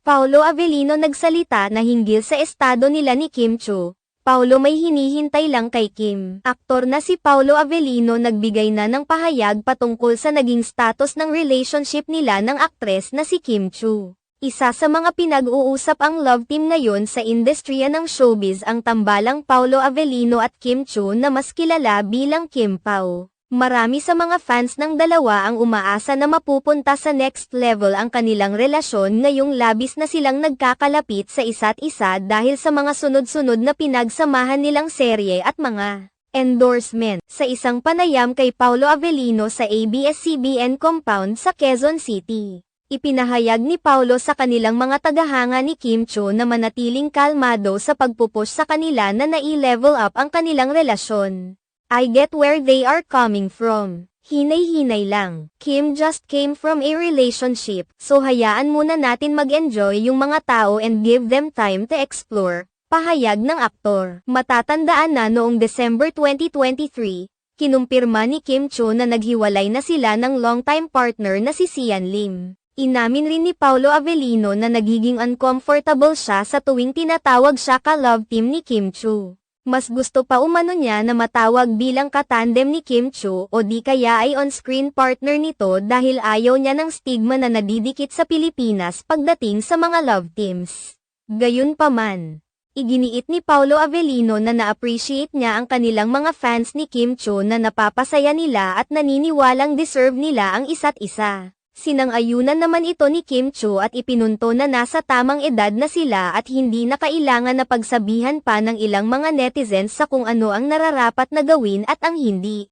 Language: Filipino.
Paolo Avellino nagsalita na hinggil sa estado nila ni Kim Chiu. Paolo, may hinihintay lang kay Kim. Aktor na si Paolo Avellino nagbigay na ng pahayag patungkol sa naging status ng relationship nila ng aktres na si Kim Chiu. Isa sa mga pinag-uusap ang love team ngayon sa industriya ng showbiz ang tambalang Paolo Avellino at Kim Chiu na mas kilala bilang Kim Pao. Marami sa mga fans ng dalawa ang umaasa na mapupunta sa next level ang kanilang relasyon ngayong labis na silang nagkakalapit sa isa't isa dahil sa mga sunod-sunod na pinagsamahan nilang serye at mga endorsement. Sa isang panayam kay Paolo Avellino sa ABS-CBN compound sa Quezon City, ipinahayag ni Paolo sa kanilang mga tagahanga ni Kim Chiu na manatiling kalmado sa pagpupush sa kanila na nai-level up ang kanilang relasyon. I get where they are coming from. Hinay-hinay lang. Kim just came from a relationship, so hayaan muna natin mag-enjoy yung mga tao and give them time to explore. Pahayag ng aktor. Matatandaan na noong December 2023, kinumpirma ni Kim Chiu na naghiwalay na sila ng longtime partner na si Sian Lim. Inamin rin ni Paolo Avellino na nagiging uncomfortable siya sa tuwing tinatawag siya ka-love team ni Kim Chiu. Mas gusto pa umano niya na matawag bilang katandem ni Kim Chiu o di kaya ay on-screen partner nito dahil ayaw niya ng stigma na nadidikit sa Pilipinas pagdating sa mga love teams. Gayunpaman, iginiit ni Paolo Avellino na na-appreciate niya ang kanilang mga fans ni Kim Chiu na napapasaya nila at naniniwalang deserve nila ang isa't isa. Sinang-ayunan naman ito ni Kim Chiu at ipinunto na nasa tamang edad na sila at hindi na kailangan na pagsabihan pa ng ilang mga netizens sa kung ano ang nararapat na gawin at ang hindi.